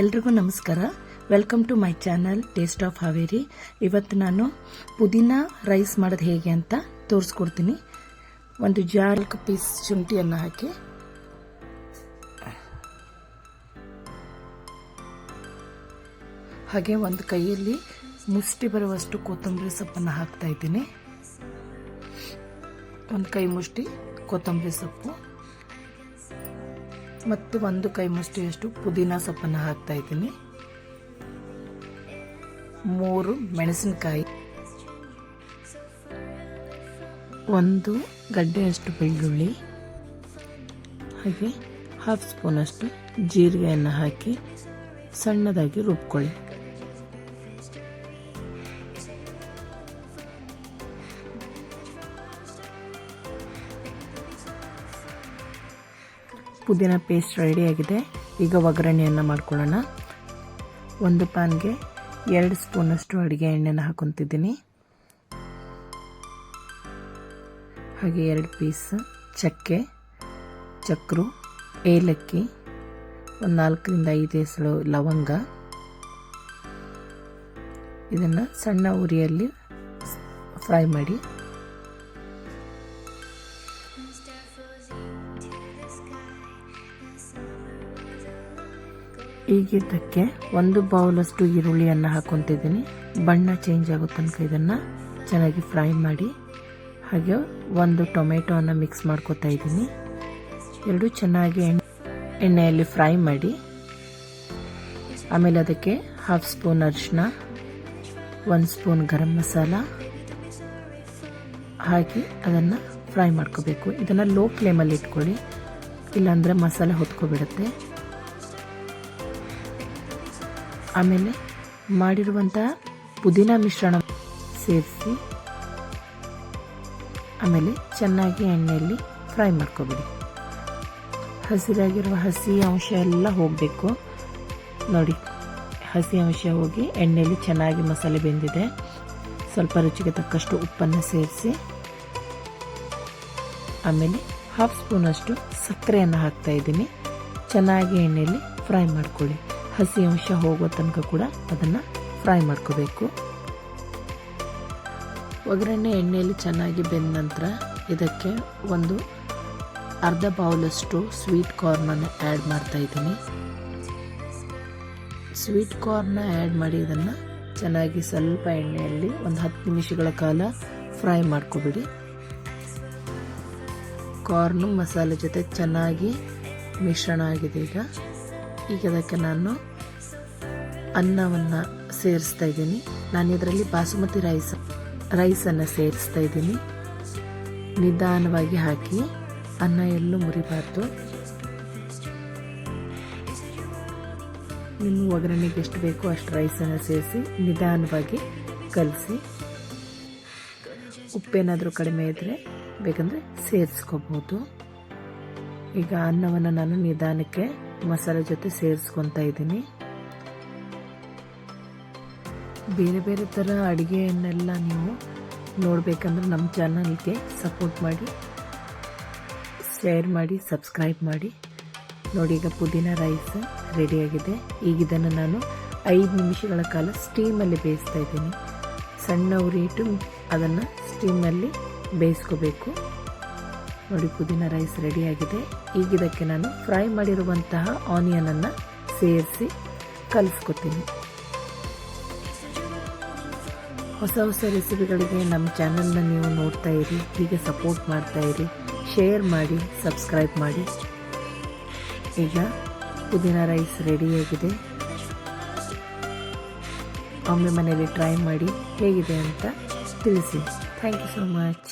ಎಲ್ರಿಗೂ ನಮಸ್ಕಾರ. Welcome to my channel taste of Haveri. ಇವತ್ತು ನಾನು ಪುದೀನಾ ರೈಸ್ ಮಾಡೋದು ಹೇಗೆ ಅಂತ ತೋರಿಸ್ಕೊಡ್ತೀನಿ. ಒಂದು ಜಾರ್ ಪೀಸ್ ಶುಂಠಿಯನ್ನು ಹಾಕಿ ಹಾಗೆ ಒಂದು ಕೈಯಲ್ಲಿ ಮುಷ್ಟಿ ಬರುವಷ್ಟು ಕೊತ್ತಂಬರಿ ಸೊಪ್ಪನ್ನು ಹಾಕ್ತಾ ಇದ್ದೀನಿ. ಒಂದು ಕೈ ಮುಷ್ಟಿ ಕೊತ್ತಂಬರಿ ಸೊಪ್ಪು ಮತ್ತು ಒಂದು ಕೈ ಮುಷ್ಟಿಯಷ್ಟು ಪುದೀನಾ ಸೊಪ್ಪನ್ನು ಹಾಕ್ತಾ ಇದ್ದೀನಿ. 3 ಮೆಣಸಿನಕಾಯಿ, 1 ಗಡ್ಡೆಯಷ್ಟು ಬೆಳ್ಳುಳ್ಳಿ, ಹಾಗೆ 1/2 ಸ್ಪೂನಷ್ಟು ಜೀರಿಗೆಯನ್ನು ಹಾಕಿ ಸಣ್ಣದಾಗಿ ರುಬ್ಕೊಳ್ಳಿ. ಪುದೀನ ಪೇಸ್ಟ್ ರೆಡಿಯಾಗಿದೆ. ಈಗ ಒಗ್ಗರಣೆಯನ್ನು ಮಾಡ್ಕೊಳ್ಳೋಣ. ಒಂದು ಪ್ಯಾನ್ಗೆ 2 ಸ್ಪೂನಷ್ಟು ಅಡುಗೆ ಎಣ್ಣೆನ ಹಾಕೊತಿದ್ದೀನಿ. ಹಾಗೆ 2 ಪೀಸ್ ಚಕ್ಕೆ, ಚಕ್ರು, ಏಲಕ್ಕಿ, ಒಂದು 4ರಿಂದ 5 ಎಸಳು ಲವಂಗ. ಇದನ್ನು ಸಣ್ಣ ಉರಿಯಲ್ಲಿ ಫ್ರೈ ಮಾಡಿ. ಈಗಿದ್ದಕ್ಕೆ 1 ಬೌಲಷ್ಟು ಈರುಳ್ಳಿಯನ್ನು ಹಾಕೊತಿದ್ದೀನಿ. ಬಣ್ಣ ಚೇಂಜ್ ಆಗೋ ತನಕ ಇದನ್ನು ಚೆನ್ನಾಗಿ ಫ್ರೈ ಮಾಡಿ. ಹಾಗೆ 1 ಟೊಮೆಟೊವನ್ನು ಮಿಕ್ಸ್ ಮಾಡ್ಕೊತಾ ಇದ್ದೀನಿ. 2 ಚೆನ್ನಾಗಿ ಎಣ್ಣೆಯಲ್ಲಿ ಫ್ರೈ ಮಾಡಿ. ಆಮೇಲೆ ಅದಕ್ಕೆ 1/2 ಸ್ಪೂನ್ ಅರಿಶಿನ, 1 ಸ್ಪೂನ್ ಗರಂ ಮಸಾಲ ಹಾಕಿ ಅದನ್ನು ಫ್ರೈ ಮಾಡ್ಕೋಬೇಕು. ಇದನ್ನು ಲೋ ಫ್ಲೇಮಲ್ಲಿ ಇಟ್ಕೊಳ್ಳಿ, ಇಲ್ಲಾಂದರೆ ಮಸಾಲೆ ಹೊತ್ಕೊಬಿಡುತ್ತೆ. ಆಮೇಲೆ ಮಾಡಿರುವಂತಹ ಪುದೀನ ಮಿಶ್ರಣ ಸೇರಿಸಿ ಆಮೇಲೆ ಚೆನ್ನಾಗಿ ಎಣ್ಣೆಯಲ್ಲಿ ಫ್ರೈ ಮಾಡ್ಕೊಬಿಡಿ. ಹಸಿರಾಗಿರುವ ಹಸಿ ಅಂಶ ಎಲ್ಲ ಹೋಗಬೇಕು. ನೋಡಿ, ಹಸಿ ಅಂಶ ಹೋಗಿ ಎಣ್ಣೆಯಲ್ಲಿ ಚೆನ್ನಾಗಿ ಮಸಾಲೆ ಬೆಂದಿದೆ. ಸ್ವಲ್ಪ ರುಚಿಗೆ ತಕ್ಕಷ್ಟು ಉಪ್ಪನ್ನು ಸೇರಿಸಿ ಆಮೇಲೆ 1/2 ಸ್ಪೂನಷ್ಟು ಸಕ್ಕರೆಯನ್ನು ಹಾಕ್ತಾ ಇದ್ದೀನಿ. ಚೆನ್ನಾಗಿ ಎಣ್ಣೆಯಲ್ಲಿ ಫ್ರೈ ಮಾಡ್ಕೊಳ್ಳಿ. ಹಸಿ ಅಂಶ ಹೋಗೋ ತನಕ ಕೂಡ ಅದನ್ನು ಫ್ರೈ ಮಾಡ್ಕೋಬೇಕು. ಒಗ್ಗರಣೆ ಎಣ್ಣೆಯಲ್ಲಿ ಚೆನ್ನಾಗಿ ಬೆಂದ ನಂತರ ಇದಕ್ಕೆ ಒಂದು ಅರ್ಧ ಬೌಲಷ್ಟು ಸ್ವೀಟ್ ಕಾರ್ನನ್ನು ಆ್ಯಡ್ ಮಾಡ್ತಾ ಇದ್ದೀನಿ. ಸ್ವೀಟ್ ಕಾರ್ನ ಆ್ಯಡ್ ಮಾಡಿ ಇದನ್ನು ಚೆನ್ನಾಗಿ ಸ್ವಲ್ಪ ಎಣ್ಣೆಯಲ್ಲಿ ಒಂದು 10 ನಿಮಿಷಗಳ ಕಾಲ ಫ್ರೈ ಮಾಡ್ಕೊಬಿಡಿ. ಕಾರ್ನು ಮಸಾಲೆ ಜೊತೆ ಚೆನ್ನಾಗಿ ಮಿಶ್ರಣ ಆಗಿದೆ. ಈಗ ಅದಕ್ಕೆ ನಾನು ಅನ್ನವನ್ನು ಸೇರಿಸ್ತಾ ಇದ್ದೀನಿ. ನಾನು ಇದರಲ್ಲಿ ಬಾಸುಮತಿ ರೈಸನ್ನು ಸೇರಿಸ್ತಾ ಇದ್ದೀನಿ. ನಿಧಾನವಾಗಿ ಹಾಕಿ, ಅನ್ನ ಎಲ್ಲೂ ಮುರಿಬಾರ್ದು. ನಿಮ್ಮ ಒಗ್ಗರಣೆಗೆ ಎಷ್ಟು ಬೇಕೋ ಅಷ್ಟು ರೈಸನ್ನು ಸೇರಿಸಿ ನಿಧಾನವಾಗಿ ಕಲಸಿ. ಉಪ್ಪೇನಾದರೂ ಕಡಿಮೆ ಇದ್ದರೆ ಬೇಕಂದರೆ ಸೇರಿಸ್ಕೋಬೋದು. ಈಗ ಅನ್ನವನ್ನು ನಾನು ನಿಧಾನಕ್ಕೆ ಮಸಾಲೆ ಜೊತೆ ಸೇರಿಸ್ಕೊತಾ ಇದ್ದೀನಿ. ಬೇರೆ ಬೇರೆ ಥರ ಅಡುಗೆಯನ್ನೆಲ್ಲ ನೀವು ನೋಡಬೇಕಂದ್ರೆ ನಮ್ಮ ಚಾನಲ್ಗೆ ಸಪೋರ್ಟ್ ಮಾಡಿ, ಶೇರ್ ಮಾಡಿ, ಸಬ್ಸ್ಕ್ರೈಬ್ ಮಾಡಿ. ನೋಡಿ, ಈಗ ಪುದೀನ ರೈಸ್ ರೆಡಿಯಾಗಿದೆ. ಈಗ ಇದನ್ನು ನಾನು 5 ನಿಮಿಷಗಳ ಕಾಲ ಸ್ಟೀಮಲ್ಲಿ ಬೇಯಿಸ್ತಾ ಇದ್ದೀನಿ. ಸಣ್ಣ ಉರಿ ಇಟ್ಟು ಅದನ್ನು ಸ್ಟೀಮಲ್ಲಿ ಬೇಯಿಸ್ಕೋಬೇಕು. ನೋಡಿ, ಪುದೀನ ರೈಸ್ ರೆಡಿಯಾಗಿದೆ. ಈಗ ಇದಕ್ಕೆ ನಾನು ಫ್ರೈ ಮಾಡಿರುವಂತಹ ಆನಿಯನನ್ನು ಸೇರಿಸಿ ಕಲಿಸ್ಕೊತೀನಿ. ಹೊಸ ಹೊಸ ರೆಸಿಪಿಗಳಿಗೆ ನಮ್ಮ ಚಾನಲ್ನ ನೀವು ನೋಡ್ತಾ ಇರಿ, ಹೀಗೆ ಸಪೋರ್ಟ್ ಮಾಡ್ತಾ ಇರಿ, ಶೇರ್ ಮಾಡಿ, ಸಬ್ಸ್ಕ್ರೈಬ್ ಮಾಡಿ. ಈಗ ಪುದೀನ ರೈಸ್ ರೆಡಿಯಾಗಿದೆ. ಒಮ್ಮೆ ಮನೆಯಲ್ಲಿ ಟ್ರೈ ಮಾಡಿ ಹೇಗಿದೆ ಅಂತ ತಿಳಿಸಿ. Thank you so much.